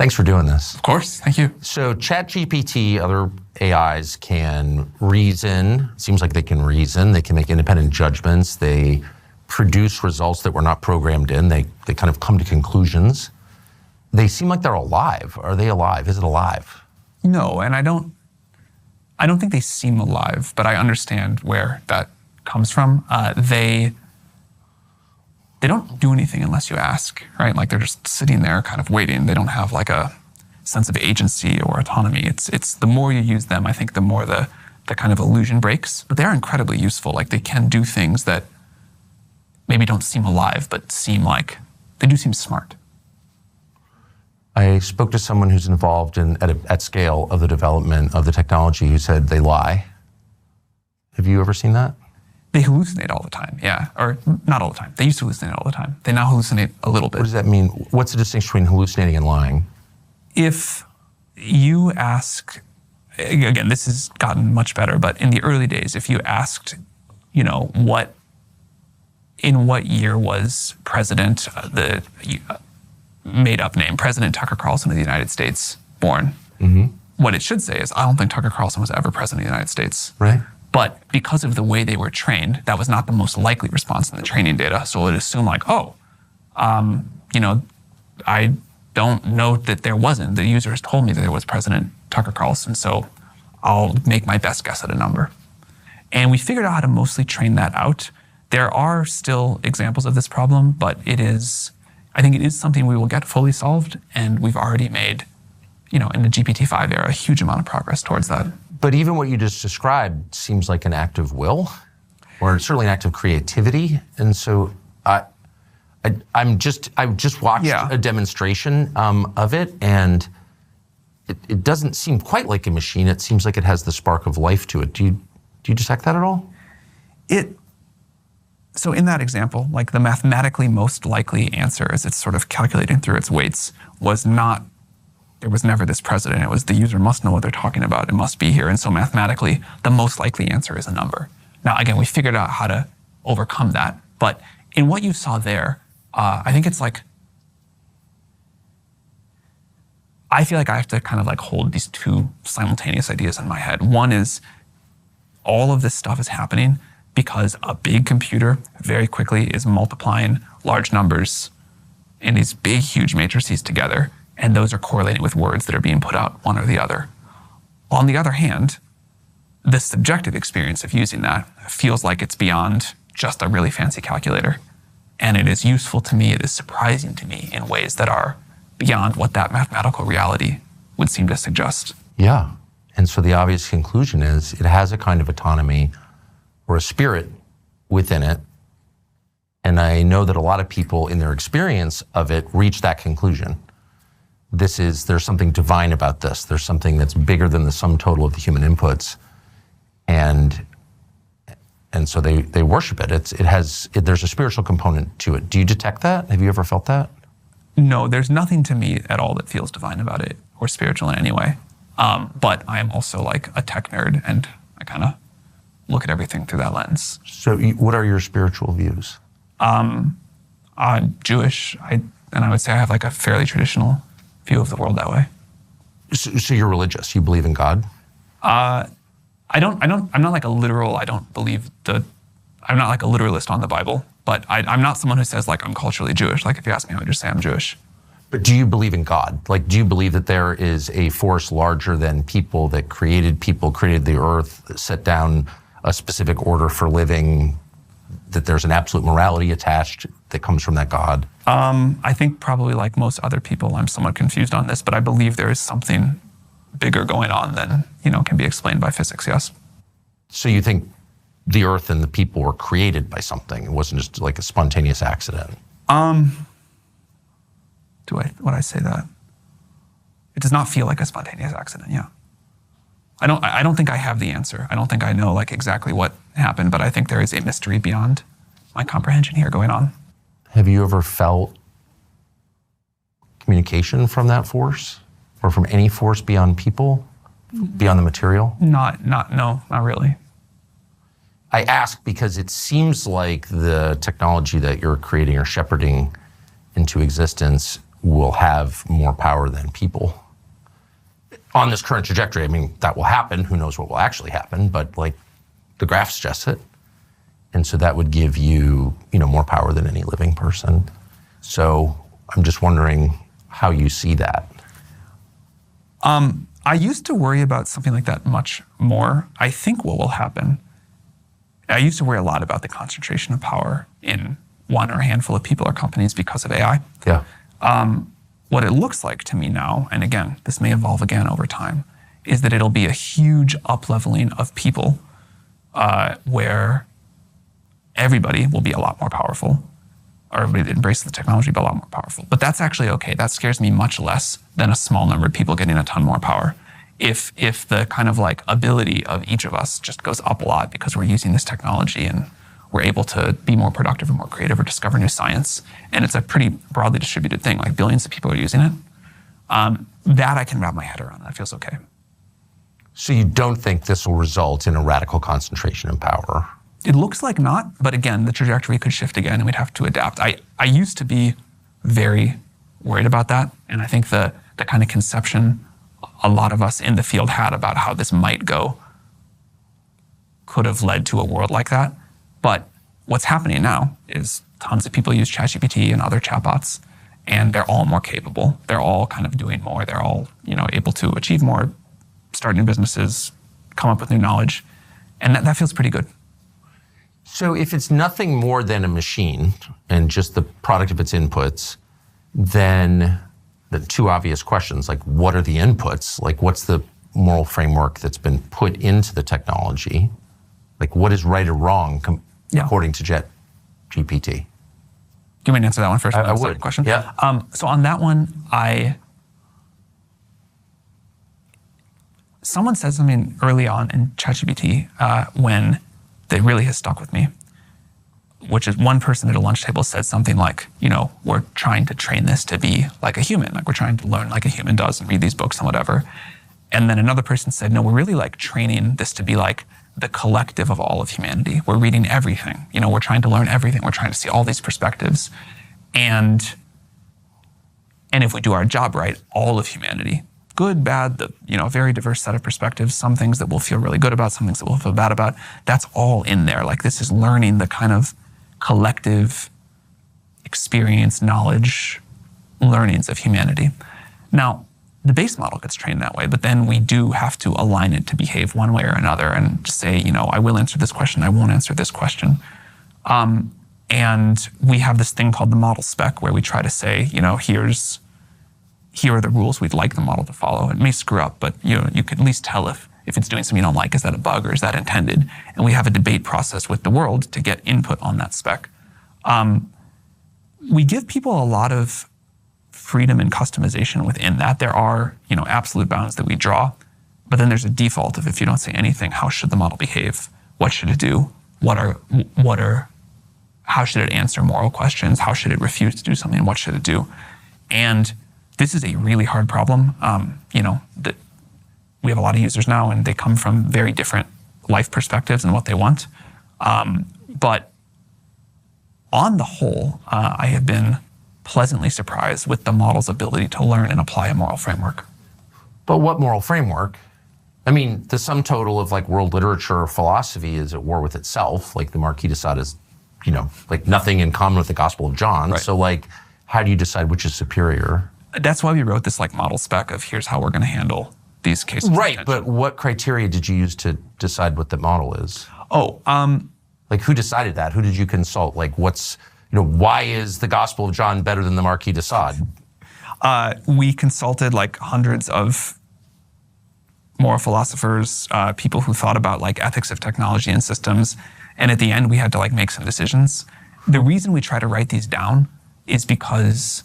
Thanks for doing this. Of course, thank you. So ChatGPT, other AIs can reason. Seems like they can reason. They can make independent judgments. They produce results that we're not programmed in. They kind of come to conclusions. They seem like they're alive. Are they alive? Is it alive? No, and I don't think they seem alive, but I understand where that comes from. They don't do anything unless you ask, right? Like they're just sitting there kind of waiting. They don't have like a sense of agency or autonomy. It's the more you use them, I think the more the kind of illusion breaks. But they're incredibly useful. Like they can do things that maybe don't seem alive, but seem like they do seem smart. I spoke to someone who's involved at scale of the development of the technology who said they lie. Have you ever seen that? They hallucinate all the time, yeah. Or not all the time. They used to hallucinate all the time. They now hallucinate a little bit. What does that mean? What's the distinction between hallucinating and lying? If you ask, again, this has gotten much better, but in the early days, if you asked, in what year was President, the made-up name, President Tucker Carlson of the United States born, what it should say is, I don't think Tucker Carlson was ever President of the United States. Right. But because of the way they were trained, that was not the most likely response in the training data. So it assumed like, I don't know that there wasn't. The users told me that there was President Tucker Carlson, so I'll make my best guess at a number. And we figured out how to mostly train that out. There are still examples of this problem, but I think it is something we will get fully solved, and we've already made, in the GPT-5 era, a huge amount of progress towards that. But even what you just described seems like an act of will, or certainly an act of creativity. And so I just watched a demonstration of it, and it doesn't seem quite like a machine. It seems like it has the spark of life to it. Do you detect that at all? So in that example, like the mathematically most likely answer as it's sort of calculating through its weights was not, there was never this president. It was the user must know what they're talking about. It must be here. And so mathematically, the most likely answer is a number. Now, again, we figured out how to overcome that. But in what you saw there, I think it's like, I feel like I have to kind of like hold these two simultaneous ideas in my head. One is all of this stuff is happening because a big computer very quickly is multiplying large numbers in these big, huge matrices together, and those are correlating with words that are being put out, one or the other. On the other hand, the subjective experience of using that feels like it's beyond just a really fancy calculator. And it is useful to me, it is surprising to me in ways that are beyond what that mathematical reality would seem to suggest. Yeah, and so the obvious conclusion is it has a kind of autonomy or a spirit within it. And I know that a lot of people in their experience of it reach that conclusion. There's something divine about this. There's something that's bigger than the sum total of the human inputs. And so they worship it. There's a spiritual component to it. Do you detect that? Have you ever felt that? No, there's nothing to me at all that feels divine about it or spiritual in any way. But I am also like a tech nerd, and I kind of look at everything through that lens. So what are your spiritual views? I'm Jewish, and I would say I have like a fairly traditional view of the world that way. So you're religious, you believe in God? I'm not like a literal, I'm not like a literalist on the Bible, but I'm not someone who says like I'm culturally Jewish. Like if you ask me, I would just say I'm Jewish. But do you believe in God? Like, do you believe that there is a force larger than people that created the earth, set down a specific order for living, that there's an absolute morality attached that comes from that God? I think probably like most other people, I'm somewhat confused on this, but I believe there is something bigger going on than, can be explained by physics, yes. So you think the earth and the people were created by something? It wasn't just like a spontaneous accident? Would I say that? It does not feel like a spontaneous accident, yeah. I don't think I have the answer. I don't think I know like exactly what happened, but I think there is a mystery beyond my comprehension here going on. Have you ever felt communication from that force, or from any force beyond people, beyond the material? No, not really. I ask because it seems like the technology that you're creating or shepherding into existence will have more power than people on this current trajectory. I mean, that will happen. Who knows what will actually happen? But like the graph suggests it. And so that would give you, more power than any living person. So I'm just wondering how you see that. I used to worry about something like that much more. I think what will happen, I used to worry a lot about the concentration of power in one or a handful of people or companies because of AI. Yeah. What it looks like to me now, and again, this may evolve again over time, is that it'll be a huge up-leveling of people where everybody will be a lot more powerful, or everybody that embraces the technology will be a lot more powerful. But that's actually okay. That scares me much less than a small number of people getting a ton more power. If the kind of like ability of each of us just goes up a lot because we're using this technology and we're able to be more productive and more creative or discover new science, and it's a pretty broadly distributed thing, like billions of people are using it, that I can wrap my head around. That feels okay. So you don't think this will result in a radical concentration in power? It looks like not, but again, the trajectory could shift again and we'd have to adapt. I used to be very worried about that, and I think the kind of conception a lot of us in the field had about how this might go could have led to a world like that. But what's happening now is tons of people use ChatGPT and other chatbots, and they're all more capable. They're all kind of doing more. They're all, able to achieve more, start new businesses, come up with new knowledge, and that feels pretty good. So if it's nothing more than a machine and just the product of its inputs, then the two obvious questions, like what are the inputs? Like what's the moral framework that's been put into the technology? Like what is right or wrong according to ChatGPT? Do you want me to answer that one first? I would. Question? Yeah. So on that one, someone said something early on in ChatGPT when that really has stuck with me, which is one person at a lunch table said something like, we're trying to train this to be like a human, like we're trying to learn like a human does and read these books and whatever. And then another person said, no, we're really like training this to be like the collective of all of humanity. We're reading everything. We're trying to learn everything. We're trying to see all these perspectives. And if we do our job right, all of humanity, good, bad, a very diverse set of perspectives, some things that we'll feel really good about, some things that we'll feel bad about, that's all in there. Like this is learning the kind of collective experience, knowledge, learnings of humanity. Now, the base model gets trained that way, but then we do have to align it to behave one way or another and just say, I will answer this question, I won't answer this question. And we have this thing called the model spec where we try to say, here are the rules we'd like the model to follow. It may screw up, but you can at least tell if it's doing something you don't like, is that a bug or is that intended? And we have a debate process with the world to get input on that spec. We give people a lot of freedom and customization within that. There are, absolute bounds that we draw, but then there's a default of if you don't say anything, how should the model behave? What should it do? How should it answer moral questions? How should it refuse to do something? What should it do? And this is a really hard problem. That we have a lot of users now and they come from very different life perspectives and what they want. But on the whole, I have been pleasantly surprised with the model's ability to learn and apply a moral framework. But what moral framework? I mean, the sum total of like world literature or philosophy is at war with itself. Like the Marquis de Sade is, like nothing in common with the Gospel of John. Right. So like, how do you decide which is superior? That's why we wrote this like model spec of here's how we're going to handle these cases. Right, but what criteria did you use to decide what the model is? Like who decided that? Who did you consult? Like why is the Gospel of John better than the Marquis de Sade? We consulted like hundreds of moral philosophers, people who thought about like ethics of technology and systems. And at the end, we had to like make some decisions. The reason we try to write these down is because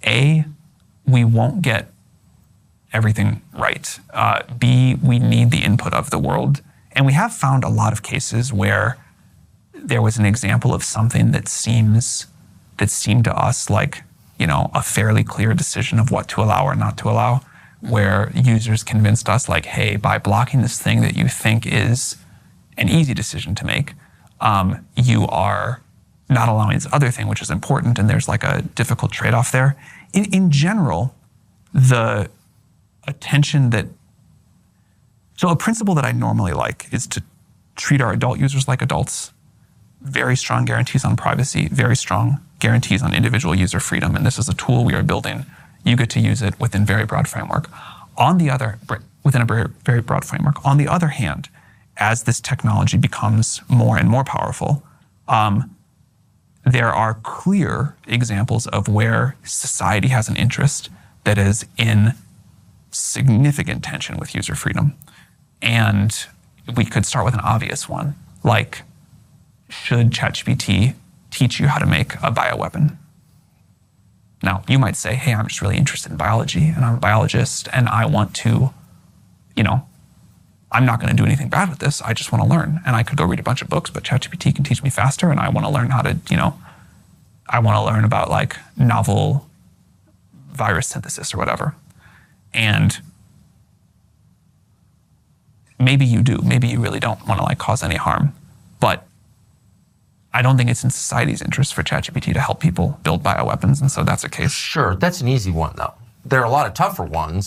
A, we won't get everything right. B, we need the input of the world. And we have found a lot of cases where there was an example of something that seemed to us like, a fairly clear decision of what to allow or not to allow, where users convinced us like, hey, by blocking this thing that you think is an easy decision to make, you are not allowing this other thing, which is important, and there's like a difficult trade-off there. in general, the attention that, so a principle that I normally like is to treat our adult users like adults, very strong guarantees on privacy, very strong guarantees on individual user freedom. And this is a tool we are building. You get to use it within very broad framework. Within a very, very broad framework. On the other hand, as this technology becomes more and more powerful, there are clear examples of where society has an interest that is in significant tension with user freedom. And we could start with an obvious one, like, should ChatGPT teach you how to make a bioweapon? Now, you might say, hey, I'm just really interested in biology, and I'm a biologist, and I want to, I'm not going to do anything bad with this. I just want to learn. And I could go read a bunch of books, but ChatGPT can teach me faster, and I want to learn how to, I want to learn about like novel virus synthesis or whatever. And maybe you do. Maybe you really don't want to like cause any harm. But I don't think it's in society's interest for ChatGPT to help people build bioweapons. And so that's a case. Sure, that's an easy one though. There are a lot of tougher ones.